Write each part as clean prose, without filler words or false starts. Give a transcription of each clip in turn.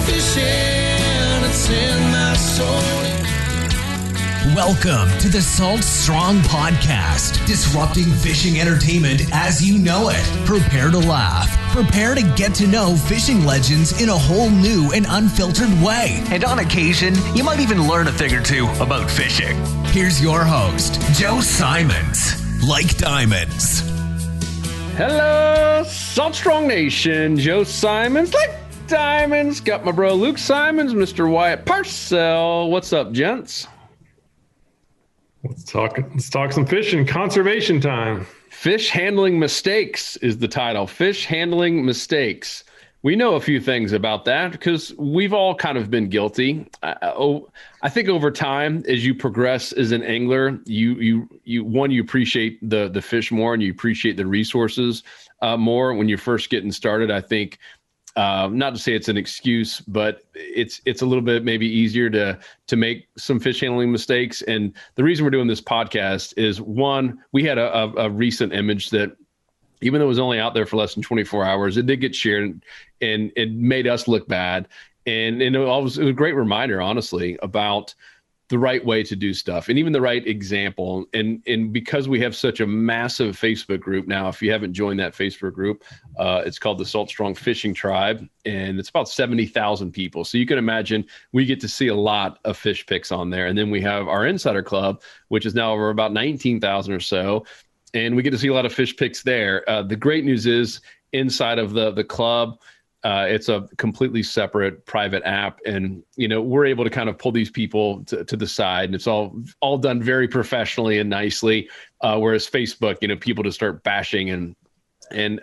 fishing, it's in my soul. Welcome to the Salt Strong Podcast, disrupting fishing entertainment as you know it. Prepare to laugh. Prepare to get to know fishing legends in a whole new and unfiltered way. And on occasion, you might even learn a thing or two about fishing. Here's your host, Joe Simons. Like diamonds. Hello, Salt Strong Nation. Joe Simons, like diamonds. Got my bro Luke Simons, Mr. Wyatt Parcell. What's up, gents? Let's talk some fishing. Conservation time. Fish handling mistakes is the title. Fish handling mistakes. We know a few things about that because we've all kind of been guilty. I think over time, as you progress as an angler, you appreciate the fish more and you appreciate the resources more. When you're first getting started, I think not to say it's an excuse, but it's a little bit maybe easier to make some fish handling mistakes. And the reason we're doing this podcast is, one, we had a recent image that, even though it was only out there for less than 24 hours, it did get shared and it made us look bad. And it was a great reminder, honestly, about the right way to do stuff and even the right example. And because we have such a massive Facebook group now, if you haven't joined that Facebook group, it's called the Salt Strong Fishing Tribe, and it's about 70,000 people. So you can imagine we get to see a lot of fish pics on there. And then we have our Insider Club, which is now over about 19,000 or so. And we get to see a lot of fish pics there. The great news is inside of the club, it's a completely separate private app. And, we're able to kind of pull these people to the side, and it's all done very professionally and nicely. Whereas Facebook, people just start bashing and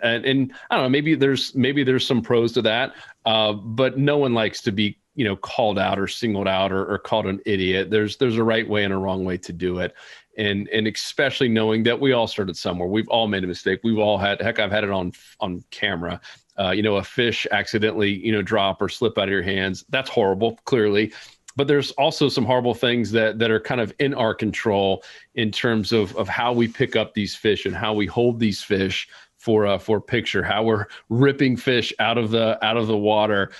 I don't know, maybe there's some pros to that. But no one likes to be, called out or singled out or called an idiot. There's a right way and a wrong way to do it. And especially knowing that we all started somewhere. We've all made a mistake. We've all I've had it on camera. A fish accidentally, drop or slip out of your hands. That's horrible, clearly. But there's also some horrible things that are kind of in our control in terms of how we pick up these fish and how we hold these fish for picture, how we're ripping fish out of the water,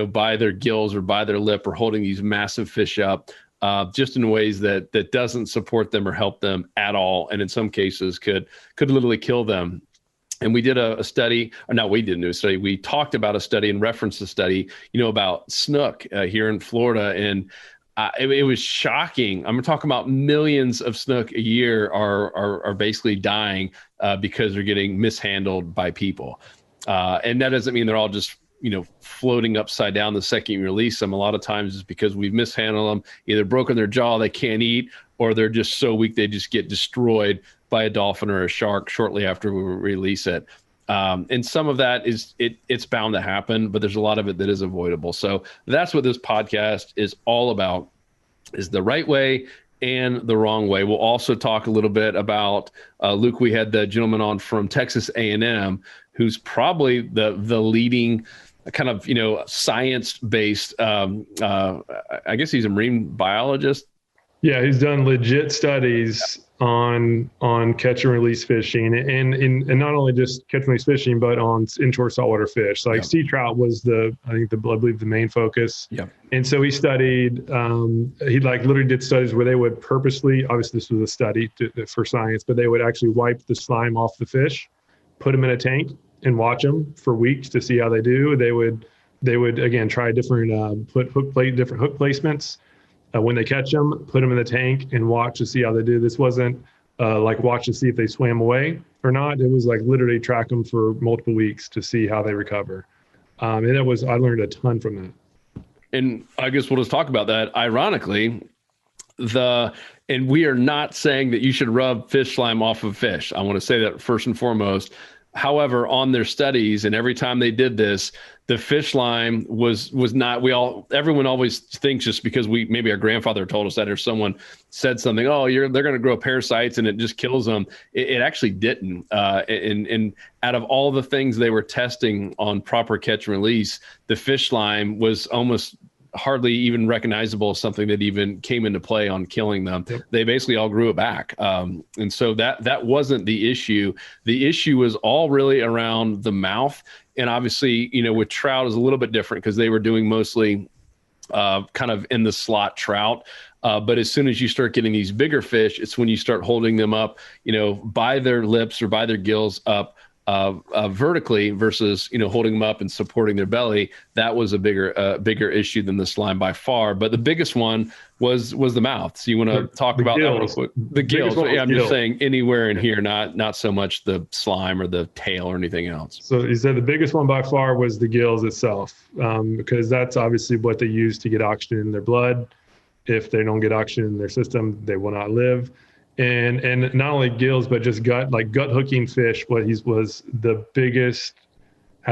by their gills or by their lip, or holding these massive fish up. Just in ways that doesn't support them or help them at all, and in some cases could literally kill them. And we did a study, or no, we didn't do a study. We talked about a study and referenced a study, about snook here in Florida, and it was shocking. I'm talking about millions of snook a year are basically dying because they're getting mishandled by people, and that doesn't mean they're all just floating upside down the second you release them. A lot of times it's because we've mishandled them, either broken their jaw, they can't eat, or they're just so weak they just get destroyed by a dolphin or a shark shortly after we release it. And some of that it's bound to happen, but there's a lot of it that is avoidable. So that's what this podcast is all about, is the right way and the wrong way. We'll also talk a little bit about, Luke, we had the gentleman on from Texas A&M, who's probably the leading kind of, science-based, I guess he's a marine biologist. Yeah, he's done legit studies on catch and release fishing, and not only just catch and release fishing, but on inshore saltwater fish. Like sea trout was I believe the main focus. Yeah. And so he studied, he literally did studies where they would purposely, obviously this was a study for science, but they would actually wipe the slime off the fish, put them in a tank, and watch them for weeks to see how they do. They would again try different different hook placements. When they catch them, put them in the tank and watch to see how they do. This wasn't watch to see if they swam away or not. It was literally track them for multiple weeks to see how they recover. And I learned a ton from that. And I guess we'll just talk about that. Ironically, and we are not saying that you should rub fish slime off of fish. I want to say that first and foremost. However, on their studies, and every time they did this, the fish slime was not, everyone always thinks just because maybe our grandfather told us that, or someone said something, they're going to grow parasites and it just kills them. It actually didn't. And out of all the things they were testing on proper catch and release, the fish slime was almost hardly even recognizable as something that even came into play on killing them. Yep. They basically all grew it back. And so that wasn't the issue. The issue was all really around the mouth. And obviously, with trout is a little bit different because they were doing mostly kind of in the slot trout. But as soon as you start getting these bigger fish, it's when you start holding them up, by their lips or by their gills up vertically versus, holding them up and supporting their belly. That was a bigger issue than the slime by far. But the biggest one was the mouth. So you want to talk about that real quick? The gills. Yeah, I'm just saying anywhere in here, not so much the slime or the tail or anything else. So you said the biggest one by far was the gills itself, because that's obviously what they use to get oxygen in their blood. If they don't get oxygen in their system, they will not live. And not only gills, but just gut hooking fish. Had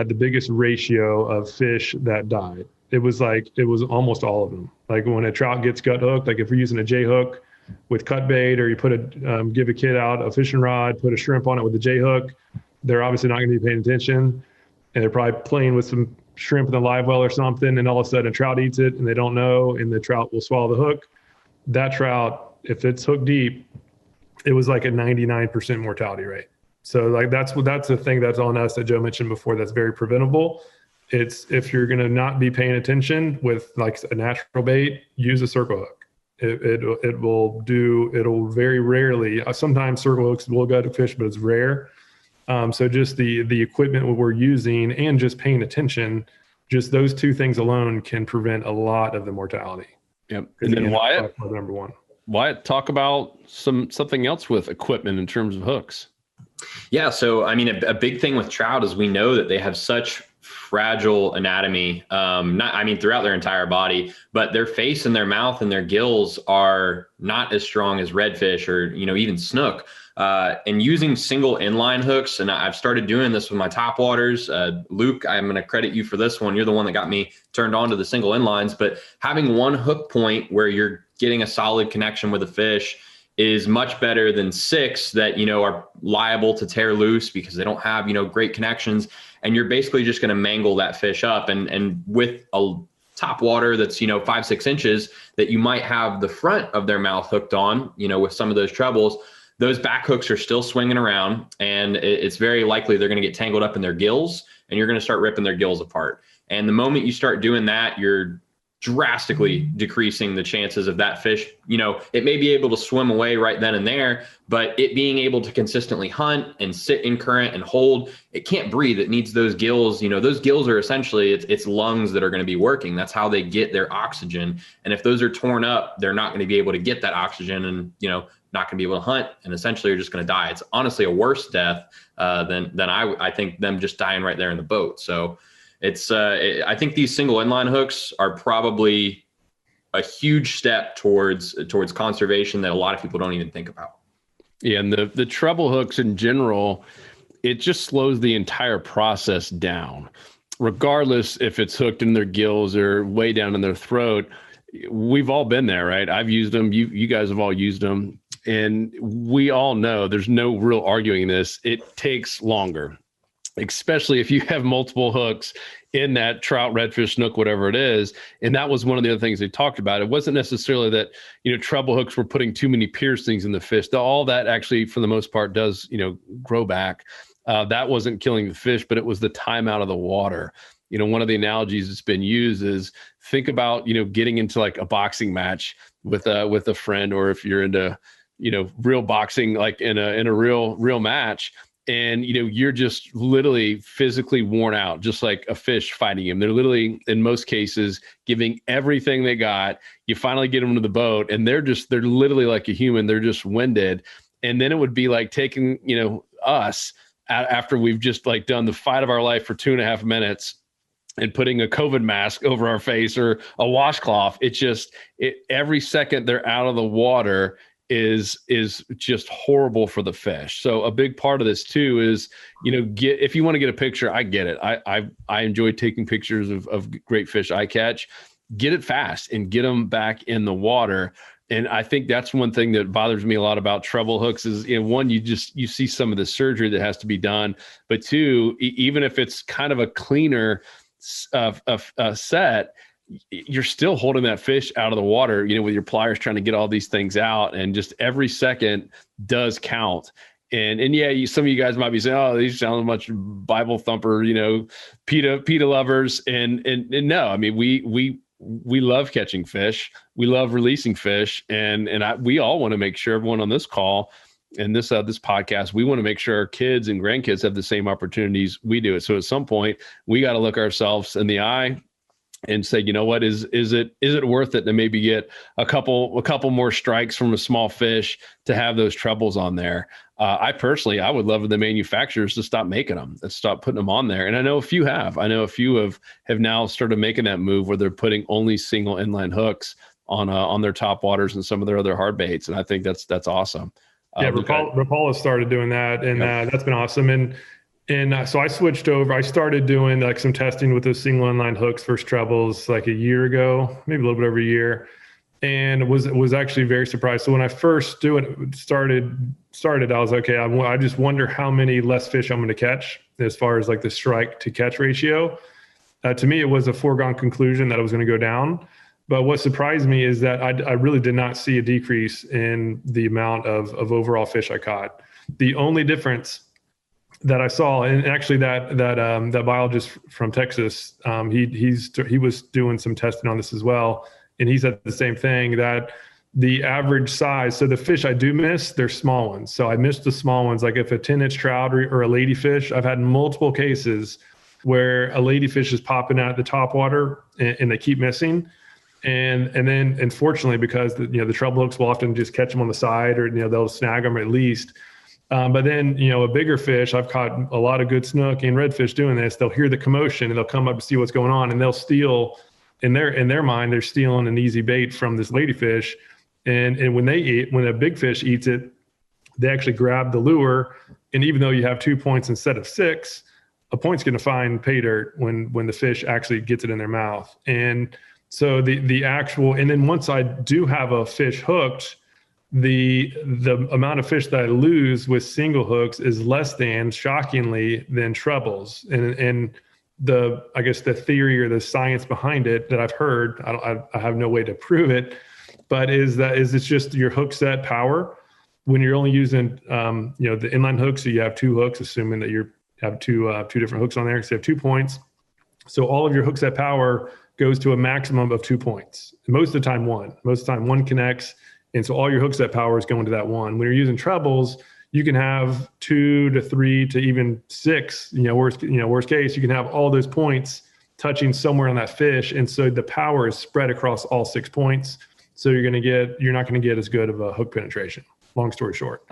the biggest ratio of fish that died. It was almost all of them. Like when a trout gets gut hooked, like if you're using a J hook with cut bait, or you give a kid out a fishing rod, put a shrimp on it with a J hook, they're obviously not going to be paying attention, and they're probably playing with some shrimp in the live well or something, and all of a sudden a trout eats it and they don't know, and the trout will swallow the hook. That trout, if it's hooked deep, it was like a 99% mortality rate. So like that's the thing that's on us that Joe mentioned before, that's very preventable. It's if you're going to not be paying attention with like a natural bait, use a circle hook. It'll very rarely, sometimes circle hooks will gut a fish, but it's rare. So just the equipment we're using and just paying attention, just those two things alone can prevent a lot of the mortality. Yep. And then Wyatt, number one. Wyatt, talk about something else with equipment in terms of hooks. Yeah. So, I mean, a big thing with trout is we know that they have such fragile anatomy, throughout their entire body, but their face and their mouth and their gills are not as strong as redfish or, even snook. And using single inline hooks, and I've started doing this with my topwaters. Luke, I'm going to credit you for this one. You're the one that got me turned on to the single inlines, but having one hook point where you're getting a solid connection with a fish is much better than 6 that, are liable to tear loose because they don't have, great connections. And you're basically just going to mangle that fish up. And with a top water that's, 5-6 inches that you might have the front of their mouth hooked on, with some of those trebles, those back hooks are still swinging around, and it's very likely they're going to get tangled up in their gills, and you're going to start ripping their gills apart. And the moment you start doing that, you're drastically decreasing the chances of that fish. It may be able to swim away right then and there, but it being able to consistently hunt and sit in current and hold, it can't breathe. It needs those gills. Those gills are essentially its lungs that are going to be working. That's how they get their oxygen. And if those are torn up, they're not going to be able to get that oxygen and, not going to be able to hunt, and essentially you're just going to die. It's honestly a worse death than I think them just dying right there in the boat. So I think these single inline hooks are probably a huge step towards conservation that a lot of people don't even think about. Yeah, and the treble hooks in general, it just slows the entire process down, regardless if it's hooked in their gills or way down in their throat. We've all been there, right? I've used them. You guys have all used them. And we all know there's no real arguing this. It takes longer, especially if you have multiple hooks in that trout, redfish, snook, whatever it is. And that was one of the other things they talked about. It wasn't necessarily that, treble hooks were putting too many piercings in the fish. All that actually, for the most part, does, grow back. That wasn't killing the fish, but it was the time out of the water. One of the analogies that's been used is think about, getting into like a boxing match with a friend, or if you're into, real boxing, like in a real match, and, you're just literally physically worn out, just like a fish fighting him. They're literally, in most cases, giving everything they got. You finally get them to the boat, and they're literally like a human. They're just winded. And then it would be like taking, us after we've just like done the fight of our life for 2.5 minutes and putting a COVID mask over our face or a washcloth. Every second they're out of the water is just horrible for the fish. So a big part of this too is, if you want to get a picture, I get it. I enjoy taking pictures of great fish I catch. Get it fast and get them back in the water. And I think that's one thing that bothers me a lot about treble hooks is, one, you see some of the surgery that has to be done, but two, even if it's kind of a cleaner set, you're still holding that fish out of the water, with your pliers trying to get all these things out, and just every second does count. And yeah, some of you guys might be saying, "Oh, these sound much Bible thumper, PETA lovers." And no, I mean, we love catching fish, we love releasing fish, and we all want to make sure everyone on this call and this podcast, we want to make sure our kids and grandkids have the same opportunities we do. So at some point, we got to look ourselves in the eye and say, you know what, is it worth it to maybe get a couple more strikes from a small fish to have those trebles on there? I would love the manufacturers to stop making them, and stop putting them on there. And I know a few have. I know a few have now started making that move where they're putting only single inline hooks on their top waters and some of their other hard baits. And I think that's awesome. Yeah, Rapala started doing that, and that's been awesome. And so I switched over. I started doing like some testing with those single inline hooks versus trebles like a year ago, maybe a little bit over a year, and was actually very surprised. So when I first started, I was like, okay, I just wonder how many less fish I'm going to catch as far as like the strike to catch ratio. To me, it was a foregone conclusion that I was going to go down. But what surprised me is that I really did not see a decrease in the amount of overall fish I caught. The only difference that I saw, and actually that biologist from Texas, he was doing some testing on this as well, and he said the same thing, that the average size, so the fish I do miss, they're small ones. So I missed the small ones, like if a 10-inch trout or a ladyfish, I've had multiple cases where a ladyfish is popping out at the top water and they keep missing. And then unfortunately, because the treble hooks will often just catch them on the side, or they'll snag them at least. But then a bigger fish, I've caught a lot of good snook and redfish doing this. They'll hear the commotion and they'll come up to see what's going on, and they'll steal. In their mind, they're stealing an easy bait from this ladyfish. And when a big fish eats it, they actually grab the lure. And even though you have 2 points instead of 6, a point's going to find pay dirt when the fish actually gets it in their mouth. And so and then once I do have a fish hooked, the amount of fish that I lose with single hooks is less than, shockingly, than trebles. And I guess the theory or the science behind it that I've heard, I have no way to prove it, but is it's just your hook set power when you're only using the inline hook. So you have 2 hooks, assuming that you have two different hooks on there, so you have 2 points. So all of your hook set power goes to a maximum of 2 points. Most of the time, one connects. And so all your hook set power is going to that one. When you're using trebles, you can have 2 to 3 to even 6, worst case, you can have all those points touching somewhere on that fish. And so the power is spread across all 6 points. So you're not going to get as good of a hook penetration, long story short.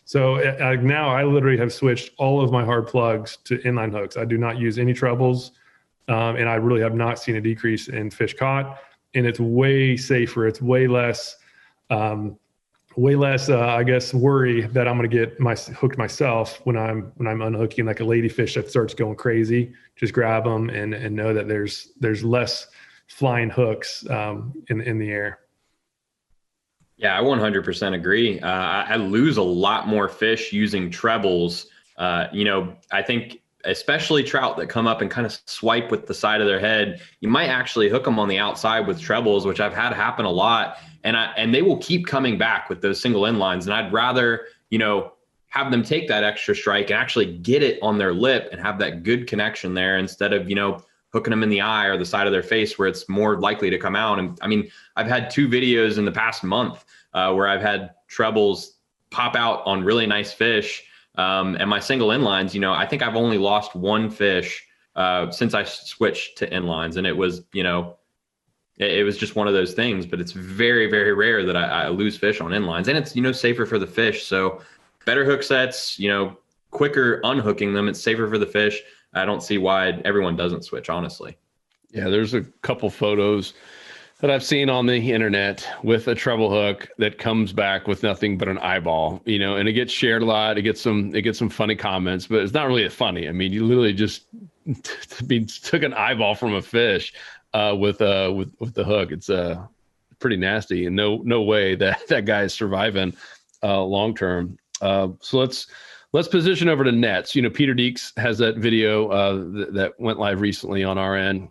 So now I literally have switched all of my hard plugs to inline hooks. I do not use any trebles. And I really have not seen a decrease in fish caught, and it's way safer. It's way less, I guess, worry that I'm going to get hooked myself when I'm unhooking like a ladyfish that starts going crazy. Just grab them and know that there's less flying hooks in the air. Yeah, I 100% agree. I lose a lot more fish using trebles. I think, especially trout that come up and kind of swipe with the side of their head, you might actually hook them on the outside with trebles, which I've had happen a lot. And they will keep coming back with those single inlines. And I'd rather, have them take that extra strike and actually get it on their lip and have that good connection there, instead of, hooking them in the eye or the side of their face where it's more likely to come out. And I mean, I've had 2 videos in the past month where I've had trebles pop out on really nice fish. And my single inlines, I think I've only lost 1 fish since I switched to inlines. And it was, it was just one of those things, but it's very, very rare that I lose fish on inlines, and it's, safer for the fish. So better hook sets, quicker unhooking them. It's safer for the fish. I don't see why everyone doesn't switch, honestly. Yeah, there's a couple photos that I've seen on the internet with a treble hook that comes back with nothing but an eyeball, and it gets shared a lot. It gets some funny comments, but it's not really funny. I mean, you literally just took an eyeball from a fish with the hook. It's pretty nasty, and no way that guy is surviving long term. So let's position over to nets. Peter Deeks has that video that went live recently on our end.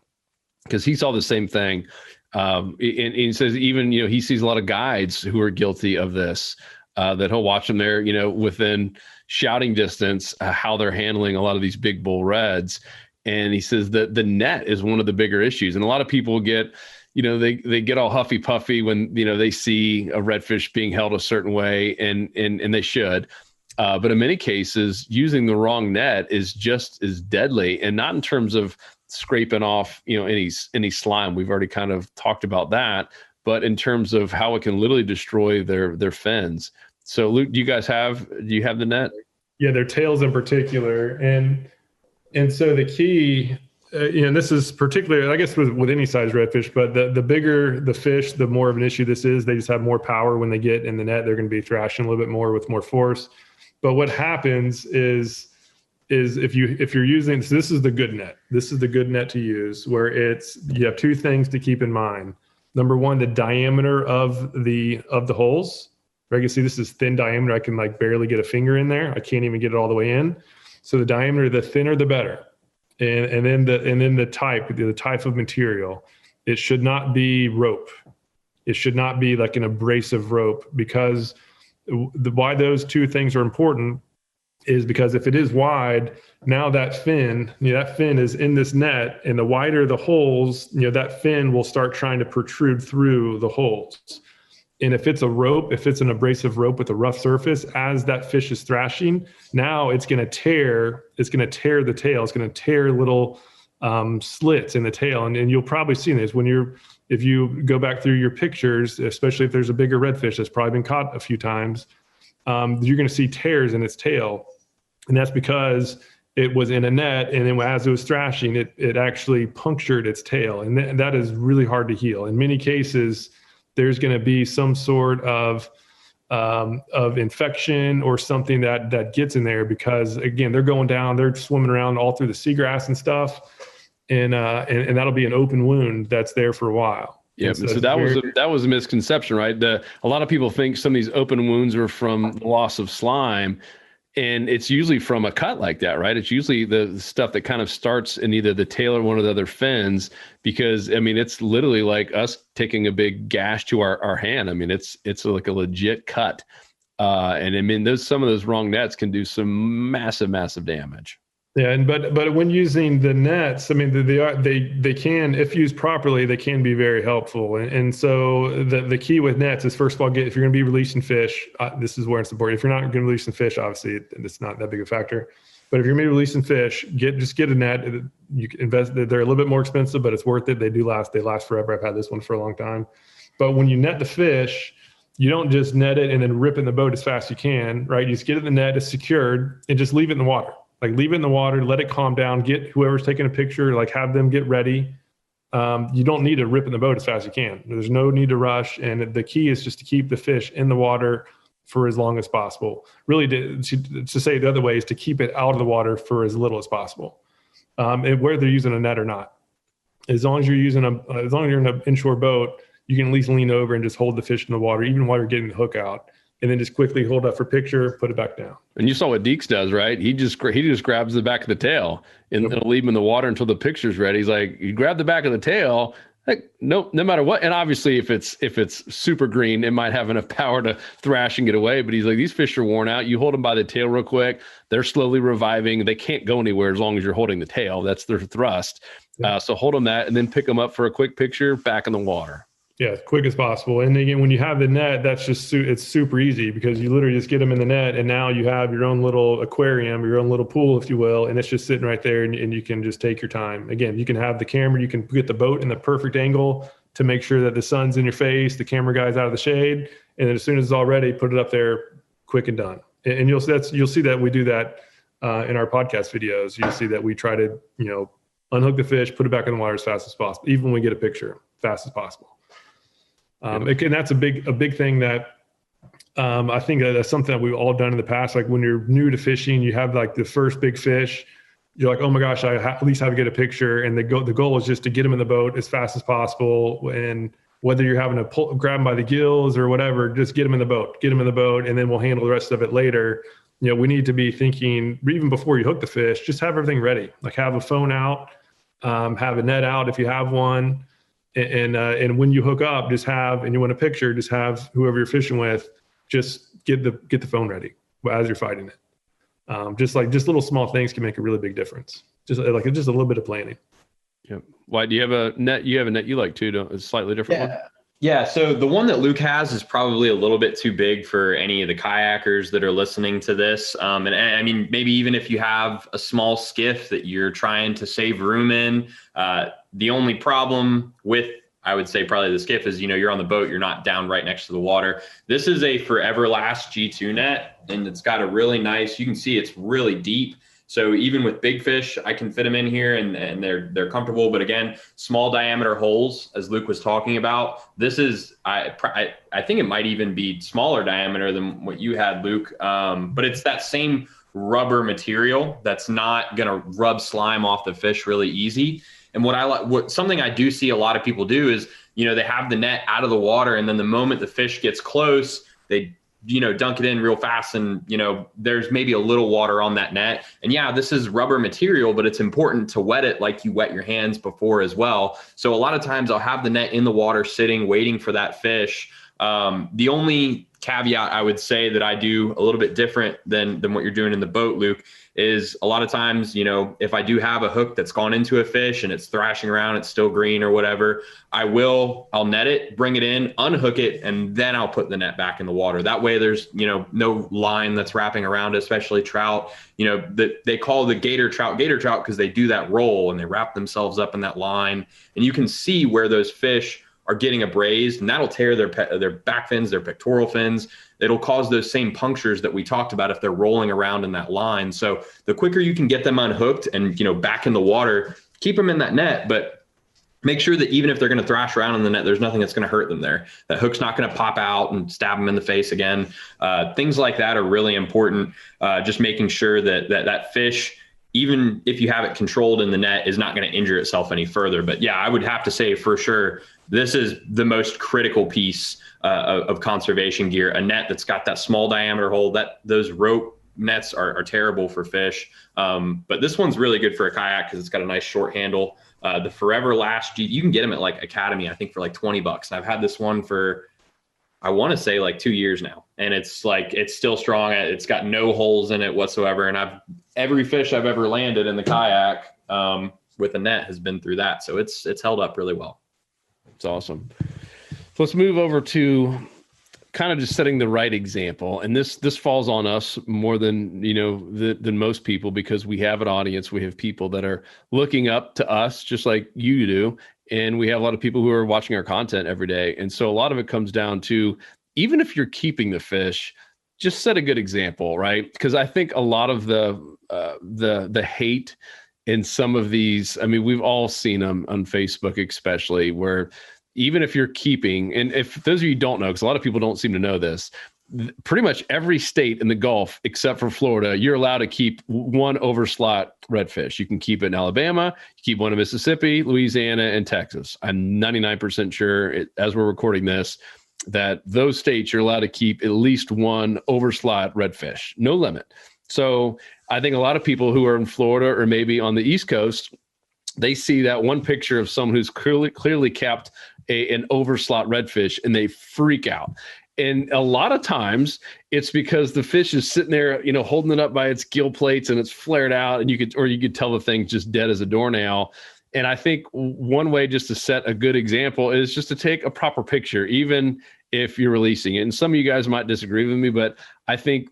because he saw the same thing. And he says even, he sees a lot of guides who are guilty of this, that he'll watch them there, within shouting distance, how they're handling a lot of these big bull reds. And he says that the net is one of the bigger issues. And a lot of people get, they get all huffy puffy when, they see a redfish being held a certain way, and they should. But in many cases, using the wrong net is just as deadly, and not in terms of scraping off, any slime. We've already kind of talked about that, but in terms of how it can literally destroy their fins. So Luke, do you have the net? Yeah, their tails in particular. And so the key, this is particularly, I guess, with any size redfish, but the bigger the fish, the more of an issue this is. They just have more power when they get in the net. They're going to be thrashing a little bit more with more force. But what happens is if you're using, so this is the good net. This is the good net to use, where you have two things to keep in mind. Number one, the diameter of the holes. Right, you can see this is thin diameter. I can barely get a finger in there. I can't even get it all the way in. So the diameter, the thinner, the better. And then the type of material. It should not be rope. It should not be like an abrasive rope, because why those two things are important is because if it is wide, now that fin is in this net, and the wider the holes, that fin will start trying to protrude through the holes. And if it's a rope, if it's an abrasive rope with a rough surface, as that fish is thrashing, now it's going to tear the tail. It's going to tear little slits in the tail. And you'll probably see this if you go back through your pictures, especially if there's a bigger redfish that's probably been caught a few times, you're going to see tears in its tail. And that's because it was in a net, and then as it was thrashing, it actually punctured its tail. And that is really hard to heal. In many cases, there's going to be some sort of infection or something that gets in there, because again, they're going down, they're swimming around all through the seagrass and stuff, and that'll be an open wound that's there for a while. Yeah, so that was a misconception, right? A lot of people think some of these open wounds are from loss of slime, and it's usually from a cut like that, right? It's usually the stuff that kind of starts in either the tail or one of the other fins, because it's literally like us taking a big gash to our hand. It's like a legit cut. And some of those wrong nets can do some massive damage. Yeah, but when using the nets, they can, if used properly, they can be very helpful. And so the key with nets is, first of all, if you're going to be releasing fish, this is where it's important. If you're not going to be releasing fish, obviously it's not that big a factor. But if you're going to be releasing fish, just get a net. You can invest. They're a little bit more expensive, but it's worth it. They do last. They last forever. I've had this one for a long time. But when you net the fish, you don't just net it and then rip in the boat as fast as you can, right? You just get it in the net, it's secured, and just leave it in the water. Leave it in the water, let it calm down, get whoever's taking a picture, have them get ready. You don't need to rip in the boat as fast as you can. There's no need to rush. And the key is just to keep the fish in the water for as long as possible. Really, to say it the other way, is to keep it out of the water for as little as possible. And whether they're using a net or not. As long as you're in an inshore boat, you can at least lean over and just hold the fish in the water, even while you're getting the hook out. And then just quickly hold up for picture, put it back down. And you saw what Deeks does, right? He just grabs the back of the tail and it'll leave him in the water until the picture's ready. He's like, you grab the back of the tail, nope, no matter what. And obviously, if it's super green, it might have enough power to thrash and get away. But he's like, these fish are worn out. You hold them by the tail real quick. They're slowly reviving. They can't go anywhere as long as you're holding the tail. That's their thrust. So hold them that, and then pick them up for a quick picture back in the water. Yeah, as quick as possible. And again, when you have the net, that's just it's super easy, because you literally just get them in the net, and now you have your own little aquarium, your own little pool, if you will, and it's just sitting right there, and you can just take your time. Again, you can have the camera, you can get the boat in the perfect angle to make sure that the sun's in your face, the camera guy's out of the shade, and then as soon as it's all ready, put it up there, quick and done. And you'll see that we do that in our podcast videos. You'll see that we try to unhook the fish, put it back in the water as fast as possible, even when we get a picture, fast as possible. Again, that's a big thing that I think that's something that we've all done in the past. Like when you're new to fishing, you have the first big fish, you're like, oh my gosh, at least have to get a picture. And the goal is just to get them in the boat as fast as possible. And whether you're having to grab them by the gills or whatever, just get them in the boat, and then we'll handle the rest of it later. We need to be thinking, even before you hook the fish, just have everything ready. Have a phone out. have a net out if you have one. And when you hook up, and you want a picture, just have whoever you're fishing with, just get the phone ready as you're fighting it. Just little small things can make a really big difference. Just a little bit of planning. Yep. Why do you have a net? You have a net you like too, don't? It's a slightly different one. Yeah. So the one that Luke has is probably a little bit too big for any of the kayakers that are listening to this. And I mean, maybe even if you have a small skiff that you're trying to save room in, the only problem with, I would say, probably the skiff is, you're on the boat, you're not down right next to the water. This is a Forever Last G2 net, and it's got a really nice, you can see it's really deep. So even with big fish, I can fit them in here and they're comfortable. But again, small diameter holes, as Luke was talking about, this is, I think it might even be smaller diameter than what you had, Luke. But it's that same rubber material that's not going to rub slime off the fish really easy. And something I do see a lot of people do is, they have the net out of the water, and then the moment the fish gets close, they dunk it in real fast, and there's maybe a little water on that net. And yeah, this is rubber material, but it's important to wet it like you wet your hands before as well. So a lot of times I'll have the net in the water sitting, waiting for that fish. The only caveat I would say that I do a little bit different than what you're doing in the boat, Luke, is a lot of times, if I do have a hook that's gone into a fish and it's thrashing around, it's still green or whatever, I'll net it, bring it in, unhook it, and then I'll put the net back in the water. That way there's, no line that's wrapping around it, especially trout. They call the gator trout because they do that roll and they wrap themselves up in that line, and you can see where those fish are getting abrased, and that'll tear their back fins, their pectoral fins. It'll cause those same punctures that we talked about if they're rolling around in that line. So the quicker you can get them unhooked and, back in the water, keep them in that net, but make sure that even if they're going to thrash around in the net, there's nothing that's going to hurt them there. That hook's not going to pop out and stab them in the face again. Things like that are really important. Just making sure that fish, even if you have it controlled in the net, is not going to injure itself any further. But yeah, I would have to say for sure, this is the most critical piece of conservation gear. A net that's got that small diameter hole, those rope nets are terrible for fish. But this one's really good for a kayak because it's got a nice short handle. The Forever Last, you can get them at like Academy, I think, for like $20. And I've had this one for, I want to say, like 2 years now. And it's still strong. It's got no holes in it whatsoever. And every fish I've ever landed in the kayak with a net has been through that. So it's held up really well. It's awesome. So let's move over to kind of just setting the right example. And this falls on us more than, than most people, because we have an audience. We have people that are looking up to us just like you do. And we have a lot of people who are watching our content every day. And so a lot of it comes down to, even if you're keeping the fish, just set a good example, right? Because I think a lot of the hate in some of these, I mean, we've all seen them on Facebook, especially, where even if you're keeping, and if those of you don't know, because a lot of people don't seem to know this, pretty much every state in the Gulf, except for Florida, you're allowed to keep one overslot redfish. You can keep it in Alabama, you keep one in Mississippi, Louisiana, and Texas. I'm 99% sure, as we're recording this, that those states you're allowed to keep at least one overslot redfish, no limit. So I think a lot of people who are in Florida or maybe on the East Coast, they see that one picture of someone who's clearly kept an overslot redfish and they freak out. And a lot of times it's because the fish is sitting there, holding it up by its gill plates and it's flared out, and you could tell the thing's just dead as a doornail. And I think one way just to set a good example is just to take a proper picture, even if you're releasing it. And some of you guys might disagree with me, but I think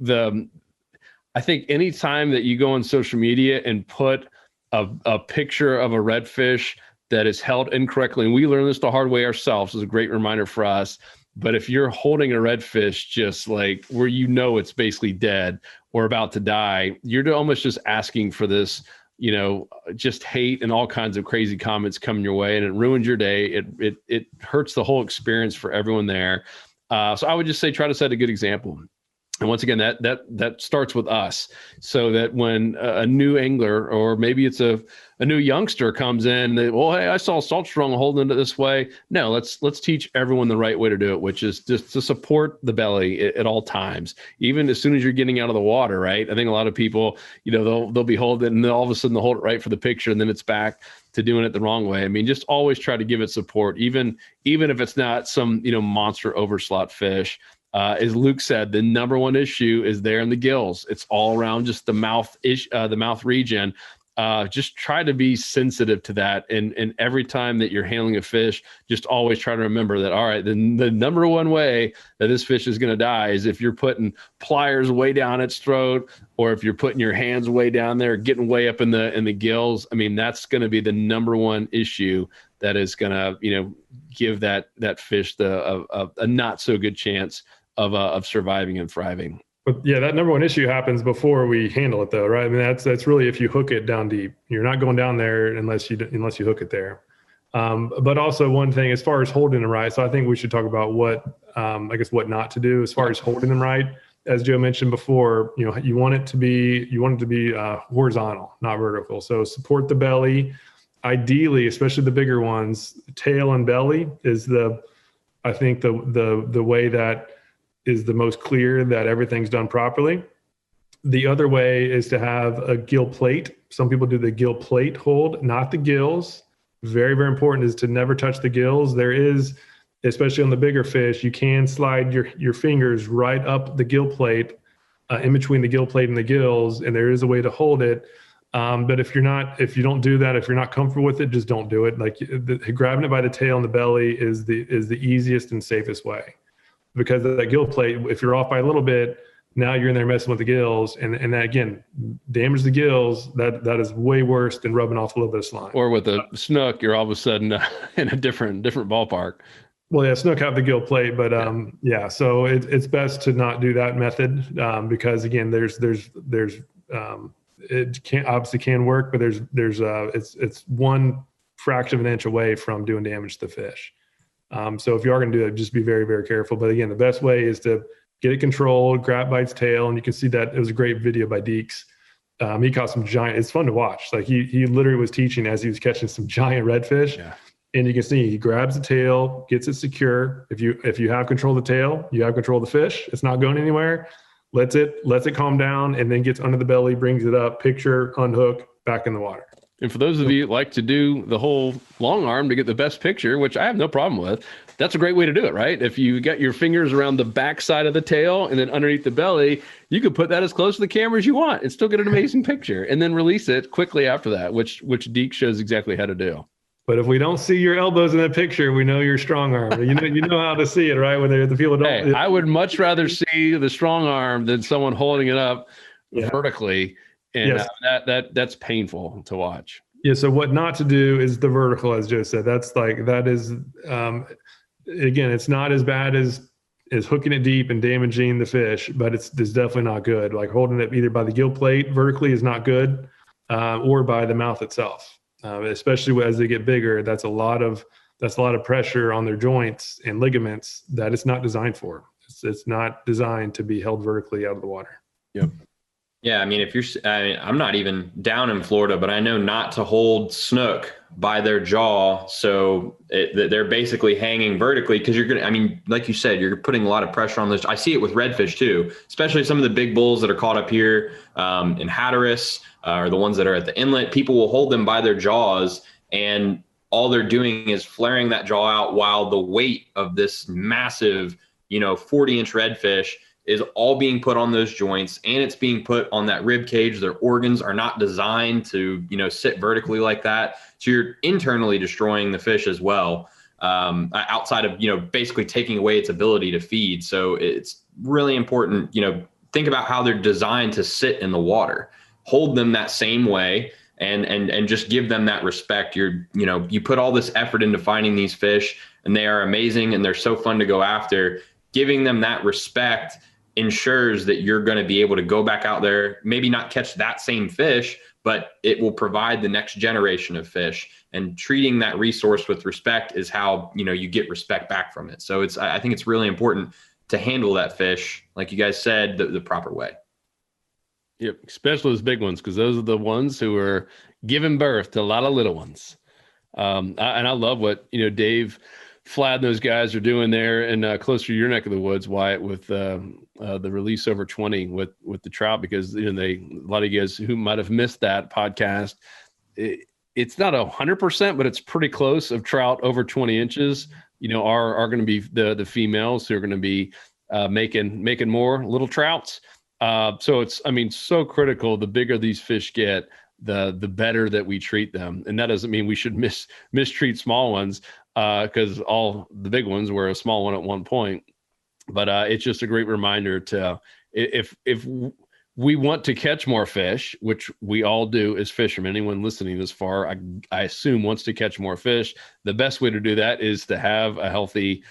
any time that you go on social media and put a picture of a redfish that is held incorrectly, and we learned this the hard way ourselves, is a great reminder for us. But if you're holding a redfish just like where it's basically dead or about to die, you're almost just asking for this, just hate and all kinds of crazy comments coming your way, and it ruins your day. It hurts the whole experience for everyone there. So I would just say try to set a good example. And once again, that starts with us, so that when a new angler, or maybe it's a new youngster comes in, hey, I saw Salt Strong holding it this way. No, let's teach everyone the right way to do it, which is just to support the belly at all times, even as soon as you're getting out of the water, right? I think a lot of people, they'll be holding it, and then all of a sudden they'll hold it right for the picture, and then it's back to doing it the wrong way. I mean, just always try to give it support, even if it's not some monster overslot fish. As Luke said, the number one issue is there in the gills. It's all around just the mouth region. Just try to be sensitive to that. And every time that you're handling a fish, just always try to remember that, all right, the number one way that this fish is going to die is if you're putting pliers way down its throat, or if you're putting your hands way down there, getting way up in the gills. I mean, that's going to be the number one issue that is going to, give that fish a not so good chance of surviving and thriving. But yeah, that number one issue happens before we handle it, though, right? I mean, that's really if you hook it down deep. You're not going down there unless you hook it there. But also one thing, as far as holding them right, so I think we should talk about what not to do as far as holding them right. As Joe mentioned before, you want it to be horizontal, not vertical. So support the belly. Ideally, especially the bigger ones, tail and belly is the way that is the most clear that everything's done properly. The other way is to have a gill plate. Some people do the gill plate hold, not the gills. Very, very important is to never touch the gills. There is, especially on the bigger fish, you can slide your fingers right up the gill plate, in between the gill plate and the gills, and there is a way to hold it. But if you don't do that, if you're not comfortable with it, just don't do it. Like grabbing it by the tail and the belly is the easiest and safest way. Because of that gill plate, if you're off by a little bit, now you're in there messing with the gills, and that again, damage the gills. That is way worse than rubbing off a little bit of slime. Or with a snook, you're all of a sudden in a different ballpark. Well, yeah, snook have the gill plate, but so it's best to not do that method, because again, it can work, but it's one fraction of an inch away from doing damage to the fish. So if you are going to do it, just be very, very careful. But again, the best way is to get it controlled, grab by its tail. And you can see that it was a great video by Deeks. He caught some giant, it's fun to watch. Like he literally was teaching as he was catching some giant redfish. Yeah. And you can see he grabs the tail, gets it secure. If you have control of the tail, you have control of the fish. It's not going anywhere. Lets it calm down, and then gets under the belly, brings it up, picture, unhook, back in the water. And for those of you that like to do the whole long arm to get the best picture, which I have no problem with, that's a great way to do it, right? If you got your fingers around the back side of the tail and then underneath the belly, you could put that as close to the camera as you want and still get an amazing picture, and then release it quickly after that, which Deke shows exactly how to do. But if we don't see your elbows in the picture, we know you're strong arm. You know how to see it, right? When the people don't. Hey, I would much rather see the strong arm than someone holding it up vertically, and yes. That's painful to watch. Yeah. So what not to do is the vertical, as Joe said. That is again, it's not as bad as hooking it deep and damaging the fish, but it's definitely not good. Like holding it either by the gill plate vertically is not good, or by the mouth itself. Especially as they get bigger, that's a lot of pressure on their joints and ligaments that it's not designed for. It's not designed to be held vertically out of the water. Yep. Yeah, I mean, I'm not even down in Florida, but I know not to hold snook by their jaw, so they're basically hanging vertically, because you're gonna. I mean, like you said, you're putting a lot of pressure on this. I see it with redfish too, especially some of the big bulls that are caught up here in Hatteras, or the ones that are at the inlet. People will hold them by their jaws, and all they're doing is flaring that jaw out, while the weight of this massive, 40-inch redfish is all being put on those joints, and it's being put on that rib cage. Their organs are not designed to, sit vertically like that. So you're internally destroying the fish as well, outside of, basically taking away its ability to feed. So it's really important, think about how they're designed to sit in the water. Hold them that same way, and just give them that respect. You put all this effort into finding these fish, and they are amazing, and they're so fun to go after. Giving them that respect ensures that you're going to be able to go back out there, maybe not catch that same fish, but it will provide the next generation of fish. And treating that resource with respect is how, you get respect back from it. So I think it's really important. to handle that fish, like you guys said, the proper way. Yep, especially those big ones, because those are the ones who are giving birth to a lot of little ones. And I love what Dave Flad and those guys are doing there, and closer to your neck of the woods, Wyatt, with the release over 20 with the trout, because a lot of you guys who might have missed that podcast, it's not 100%, but it's pretty close, of trout over 20 inches. Are going to be the females who are going to be making more little trouts. So it's, so critical. The bigger these fish get, the better that we treat them. And that doesn't mean we should mistreat small ones, because all the big ones were a small one at one point. But it's just a great reminder to, if we want to catch more fish, which we all do as fishermen, anyone listening this far, I assume wants to catch more fish. The best way to do that is to have a healthy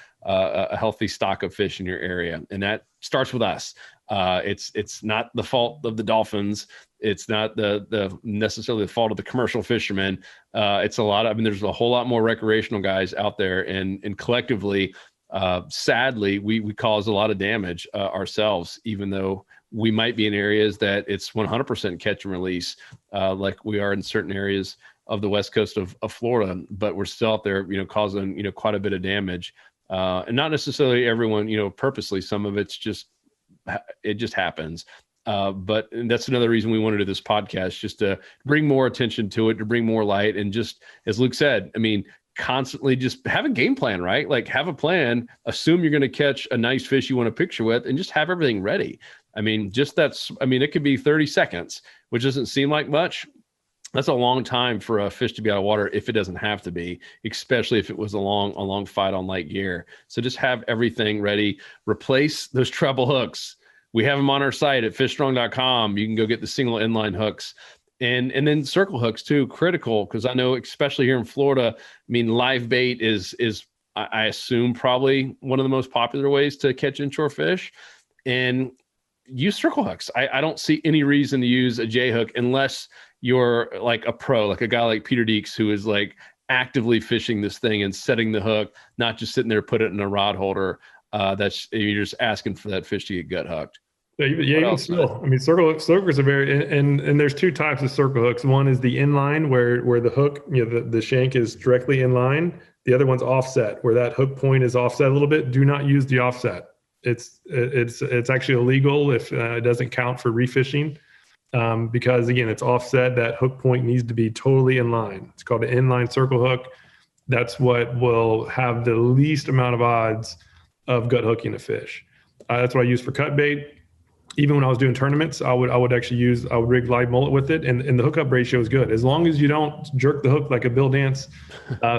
stock of fish in your area. And that starts with us. It's not the fault of the dolphins. It's not the necessarily the fault of the commercial fishermen. It's there's a whole lot more recreational guys out there, and collectively, sadly, we cause a lot of damage ourselves, even though we might be in areas that it's 100% catch and release, like we are in certain areas of the west coast of Florida, but we're still out there, causing, quite a bit of damage. And not necessarily everyone, purposely. Some of it just happens. But that's another reason we want to do this podcast, just to bring more attention to it, to bring more light. And just, as Luke said, constantly just have a game plan, right? Like, have a plan, assume you're going to catch a nice fish you want to picture with, and just have everything ready. It could be 30 seconds, which doesn't seem like much. That's a long time for a fish to be out of water if it doesn't have to be, especially if it was a long fight on light gear. So just have everything ready. Replace those treble hooks. We have them on our site at fishstrong.com. You can go get the single inline hooks. And then circle hooks too, critical, because I know, especially here in Florida, live bait is I assume probably one of the most popular ways to catch inshore fish. And use circle hooks. I don't see any reason to use a J hook unless you're like a pro, like a guy like Peter Deeks, who is like actively fishing this thing and setting the hook, not just sitting there, put it in a rod holder. You're just asking for that fish to get gut hooked. Yeah, even still, circle hooks are very, and there's two types of circle hooks. One is the inline, where the hook, the shank is directly in line. The other one's offset, where that hook point is offset a little bit. Do not use the offset. It's actually illegal if it doesn't count for refishing, because again, it's offset. That hook point needs to be totally in line. It's called an inline circle hook. That's what will have the least amount of odds of gut hooking a fish. That's what I use for cut bait. Even when I was doing tournaments, I would rig live mullet with it, and the hookup ratio is good. As long as you don't jerk the hook like a Bill Dance,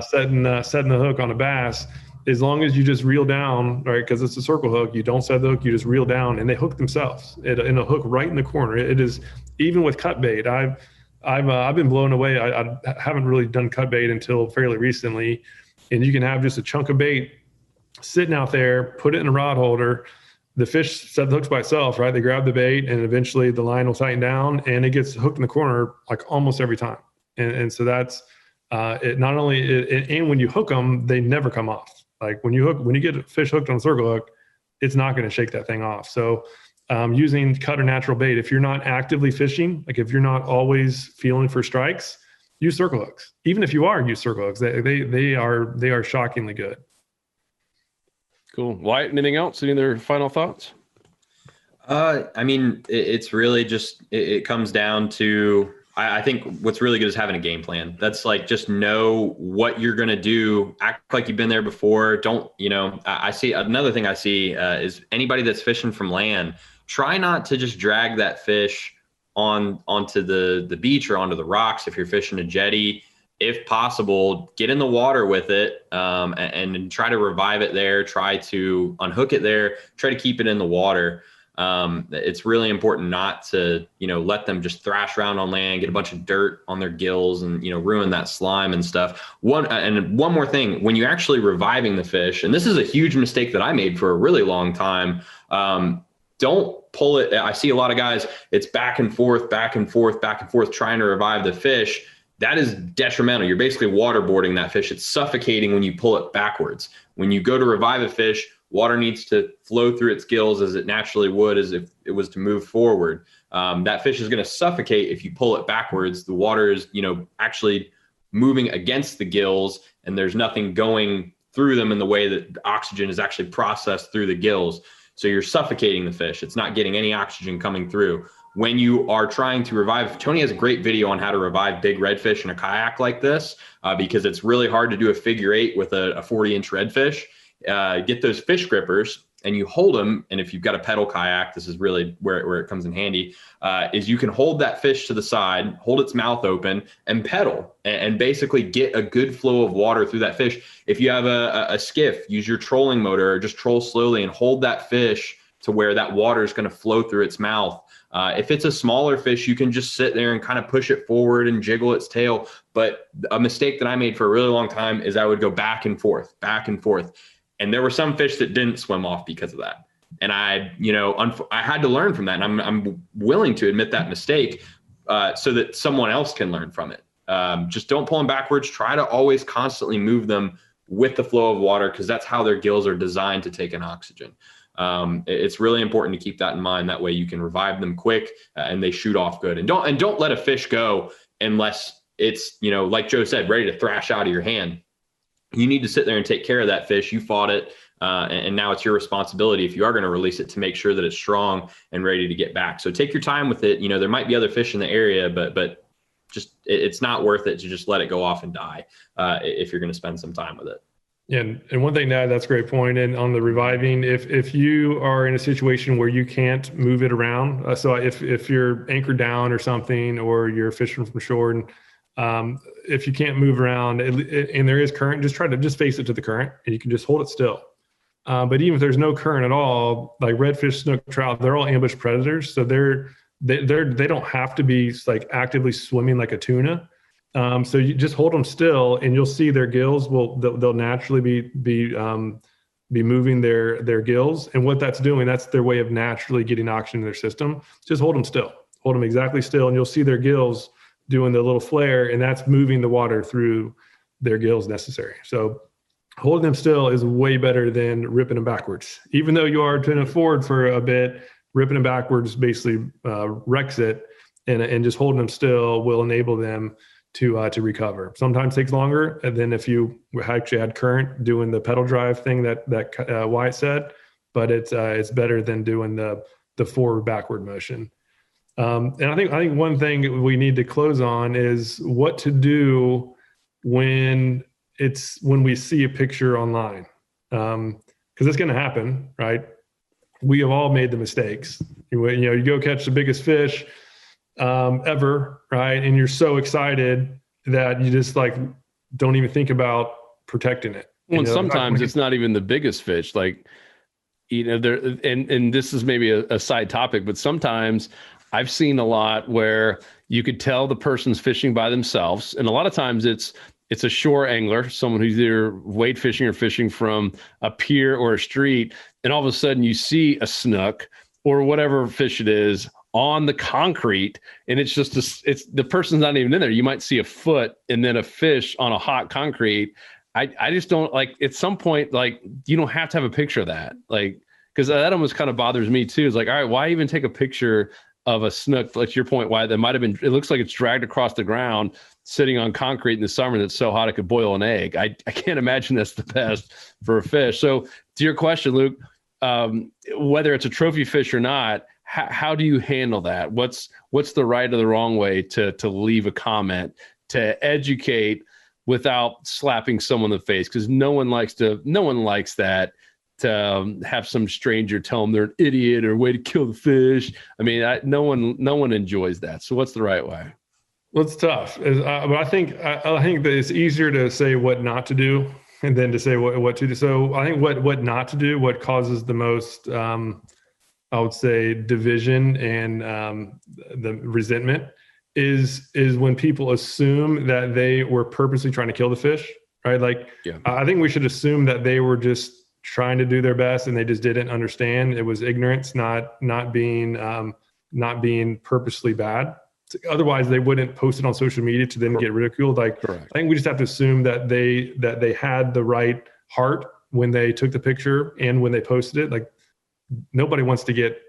setting the hook on a bass. As long as you just reel down, right? Because it's a circle hook, you don't set the hook, you just reel down, and they hook themselves. It'll hook right in the corner. It is, even with cut bait. I've been blown away. I haven't really done cut bait until fairly recently, and you can have just a chunk of bait sitting out there, put it in a rod holder. The fish set the hooks by itself, right? They grab the bait, and eventually the line will tighten down, and it gets hooked in the corner like almost every time. And so that's it. Not only and when you hook them, they never come off. Like when you get a fish hooked on a circle hook, it's not going to shake that thing off. So using cut or natural bait, if you're not actively fishing, like if you're not always feeling for strikes, use circle hooks. Even if you are, use circle hooks. They are shockingly good. Cool. Wyatt, anything else? Any other final thoughts? It's really just, it comes down to, I think what's really good is having a game plan. That's like, just know what you're going to do. Act like you've been there before. Don't, I see another thing I see is anybody that's fishing from land, try not to just drag that fish onto the beach or onto the rocks. If you're fishing a jetty, if possible, get in the water with it and try to revive it there. Try to unhook it there. Try to keep it in the water. It's really important not to, let them just thrash around on land, get a bunch of dirt on their gills and, ruin that slime and stuff. One more thing, when you're actually reviving the fish, and this is a huge mistake that I made for a really long time. Don't pull it. I see a lot of guys, it's back and forth, trying to revive the fish. That is detrimental. You're basically waterboarding that fish. It's suffocating when you pull it backwards. When you go to revive a fish, Water needs to flow through its gills as it naturally would as if it was to move forward. That fish is going to suffocate if you pull it backwards. The water is, actually moving against the gills, and there's nothing going through them in the way that oxygen is actually processed through the gills. So you're suffocating the fish. It's not getting any oxygen coming through. When you are trying to revive, Tony has a great video on how to revive big redfish in a kayak like this, because it's really hard to do a figure eight with a 40-inch redfish. Get those fish grippers and you hold them. And if you've got a pedal kayak, this is really where it comes in handy, is you can hold that fish to the side, hold its mouth open and pedal and basically get a good flow of water through that fish. If you have a skiff, use your trolling motor or just troll slowly and hold that fish to where that water is going to flow through its mouth. If it's a smaller fish, you can just sit there and kind of push it forward and jiggle its tail. But a mistake that I made for a really long time is I would go back and forth. And there were some fish that didn't swim off because of that. And I had to learn from that. And I'm willing to admit that mistake so that someone else can learn from it. Just don't pull them backwards. Try to always constantly move them with the flow of water, because that's how their gills are designed to take in oxygen. It's really important to keep that in mind. That way you can revive them quick and they shoot off good. And don't let a fish go unless it's, like Joe said, ready to thrash out of your hand. You need to sit there and take care of that fish. You fought it. And now it's your responsibility, if you are going to release it, to make sure that it's strong and ready to get back. So take your time with it. There might be other fish in the area, but just, it's not worth it to just let it go off and die if you're going to spend some time with it. Yeah, and one thing that's a great point. And on the reviving, if you are in a situation where you can't move it around, so if you're anchored down or something, or you're fishing from shore, and if you can't move around and there is current, just face it to the current, and you can just hold it still. But even if there's no current at all, like redfish, snook, trout, they're all ambush predators, so they don't have to be like actively swimming like a tuna. So you just hold them still, and you'll see their gills they'll naturally be moving their gills. And what that's doing, that's their way of naturally getting oxygen in their system. Just hold them still, hold them exactly still, and you'll see their gills doing the little flare, and that's moving the water through their gills necessary. So holding them still is way better than ripping them backwards. Even though you are turning forward for a bit, ripping them backwards basically wrecks it, and just holding them still will enable them to recover. Sometimes takes longer than if you actually had current doing the pedal drive thing that Wyatt said, but it's better than doing the forward backward motion. And I think one thing we need to close on is what to do when we see a picture online, because it's going to happen, right? We have all made the mistakes. You go catch the biggest fish ever, right? And you're so excited that you just don't even think about protecting it. Well, and sometimes it's not even the biggest fish. There, and this is maybe a side topic, but sometimes I've seen a lot where you could tell the person's fishing by themselves. And a lot of times it's a shore angler, someone who's either wade fishing or fishing from a pier or a street. And all of a sudden you see a snook or whatever fish it is on the concrete, and it's just the person's not even in there. You might see a foot and then a fish on a hot concrete. I just don't at some point, you don't have to have a picture of that. Because that almost kind of bothers me too. It's all right, why even take a picture of a snook? Like your point, why that might have been, it looks like it's dragged across the ground sitting on concrete in the summer that's so hot it could boil an egg. I can't imagine that's the best for a fish. So to your question, Luke, whether it's a trophy fish or not, how do you handle that? What's the right or the wrong way to leave a comment, to educate without slapping someone in the face? Because no one likes that, to have some stranger tell them they're an idiot or way to kill the fish. I mean, no one enjoys that. So what's the right way? Well, it's tough. But I think that it's easier to say what not to do and then to say what to do. So I think what not to do, what causes the most, I would say, division and the resentment is when people assume that they were purposely trying to kill the fish, right? I think we should assume that they were just trying to do their best and they just didn't understand. It was ignorance, not being purposely bad. Otherwise, they wouldn't post it on social media to then get ridiculed. Correct. I think we just have to assume that they had the right heart when they took the picture and when they posted it, like nobody wants to get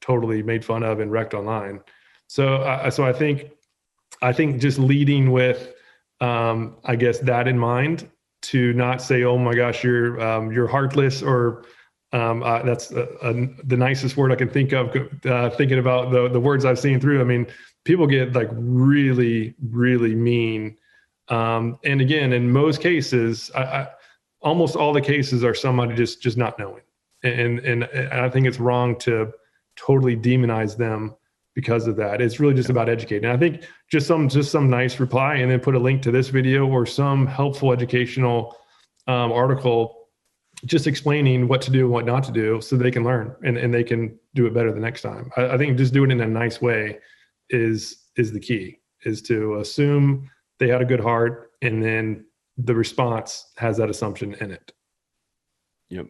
totally made fun of and wrecked online. So I think just leading with, I guess, that in mind, to not say, oh my gosh, you're heartless, or that's the nicest word I can think of, thinking about the words I've seen through. I mean, people get like really, really mean. And again, in most cases, almost all the cases are somebody just not knowing. And I think it's wrong to totally demonize them because of that. It's really just about educating. I think just some nice reply, and then put a link to this video or some helpful educational article just explaining what to do and what not to do, so they can learn and they can do it better the next time. I think just doing it in a nice way is the key, is to assume they had a good heart, and then the response has that assumption in it. Yep.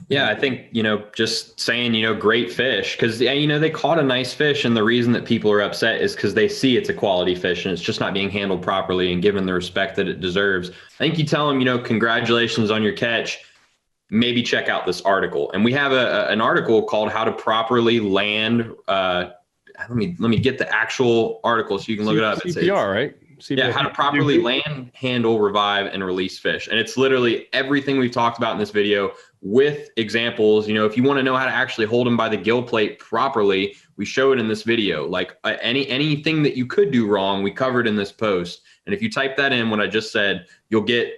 Yeah, I think, just saying, great fish, because, they caught a nice fish. And the reason that people are upset is because they see it's a quality fish and it's just not being handled properly and given the respect that it deserves. I think you tell them, congratulations on your catch. Maybe check out this article. And we have an article called How to Properly Land. Let me get the actual article so you can look it up. CPR, right? Yeah, how to properly land, handle, revive, and release fish. And it's literally everything we've talked about in this video with examples. If you want to know how to actually hold them by the gill plate properly, we show it in this video. Like anything that you could do wrong, we covered in this post. And if you type that in, what I just said, you'll get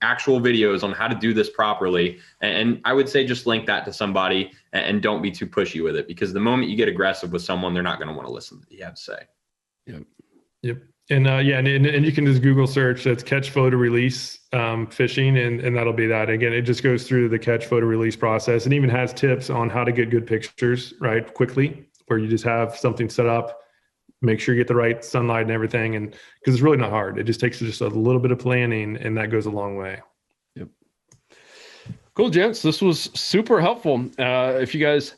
actual videos on how to do this properly. And I would say just link that to somebody, and don't be too pushy with it, because the moment you get aggressive with someone, they're not going to want to listen to what you have to say. Yep. And and you can just Google search, that's catch, photo, release fishing, and that'll be that. Again, it just goes through the catch, photo, release process, and even has tips on how to get good pictures, right, quickly, where you just have something set up, make sure you get the right sunlight and everything, and because it's really not hard. It just takes just a little bit of planning, and that goes a long way. Yep. Cool, gents. This was super helpful. If you guys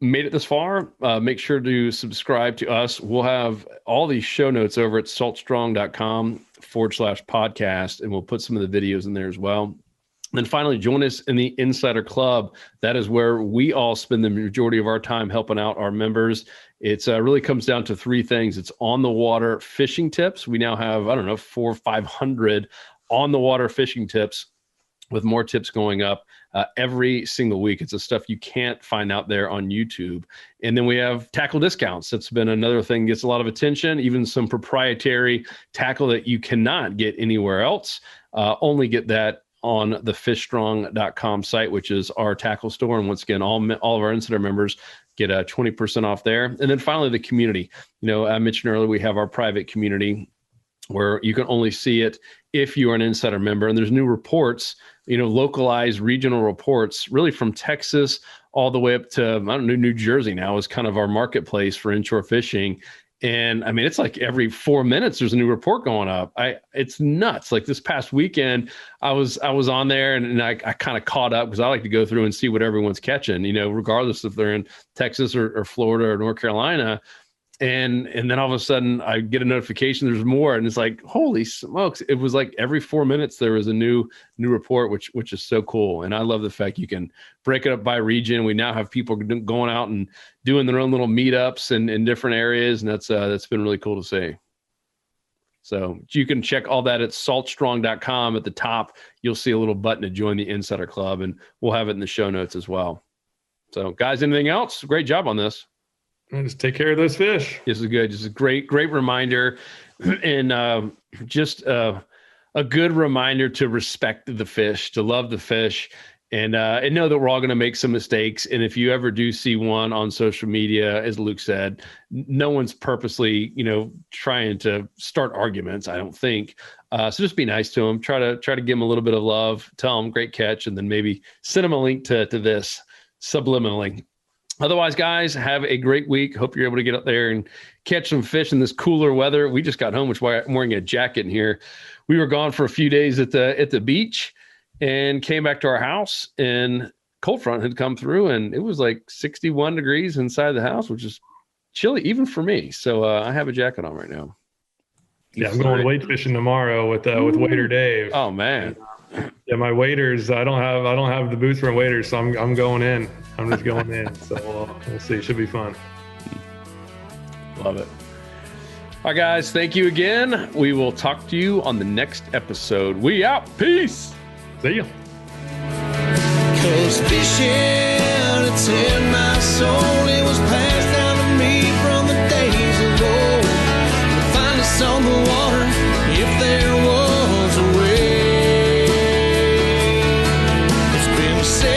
made it this far, make sure to subscribe to us. We'll have all these show notes over at saltstrong.com/podcast, and we'll put some of the videos in there as well. And then finally, join us in the Insider Club. That is where we all spend the majority of our time helping out our members. It's really comes down to three things. It's on the water fishing tips. We now have, 400 or 500 on the water fishing tips, with more tips going up every single week. It's the stuff you can't find out there on YouTube. And then we have tackle discounts. That's been another thing that gets a lot of attention, even some proprietary tackle that you cannot get anywhere else. Only get that on the fishstrong.com site, which is our tackle store. And once again, all of our Insider members get 20% off there. And then finally, the community. I mentioned earlier, we have our private community where you can only see it if you are an Insider member. And there's new reports, localized regional reports, really from Texas all the way up to, New Jersey now is kind of our marketplace for inshore fishing. And I mean, it's like every 4 minutes, there's a new report going up. It's nuts. Like this past weekend, I was on there and I kind of caught up, because I like to go through and see what everyone's catching, regardless if they're in Texas or Florida or North Carolina. And then all of a sudden I get a notification there's more, and it's like, holy smokes. It was like every 4 minutes there was a new report, which is so cool. And I love the fact you can break it up by region. We now have people going out and doing their own little meetups in different areas, and that's been really cool to see. So you can check all that at saltstrong.com. At the top, you'll see a little button to join the Insider Club, and we'll have it in the show notes as well. So guys, anything else? Great job on this. Just take care of those fish. This is good. Just a great reminder, and just a good reminder to respect the fish, to love the fish, and know that we're all going to make some mistakes. And if you ever do see one on social media, as Luke said, no one's purposely, trying to start arguments, I don't think. So just be nice to them. Try to give them a little bit of love. Tell them great catch, and then maybe send them a link to this subliminally. Otherwise, guys, have a great week. Hope you're able to get up there and catch some fish in this cooler weather. We just got home, which is why I'm wearing a jacket in here. We were gone for a few days at the beach and came back to our house, and cold front had come through, and it was like 61 degrees inside the house, which is chilly even for me. So I have a jacket on right now. Yeah, I'm going wade fishing tomorrow with Wader Dave. Oh man, Yeah, my waders. I don't have the boots for waders, so I'm going in. I'm just going in. So we'll see. Should be fun. Love it. All right, guys. Thank you again. We will talk to you on the next episode. We out. Peace. See ya. 'Cause fishing, it's in my soul. It was passed down to me from the days of old. To find us on the water if there was a way. It's been said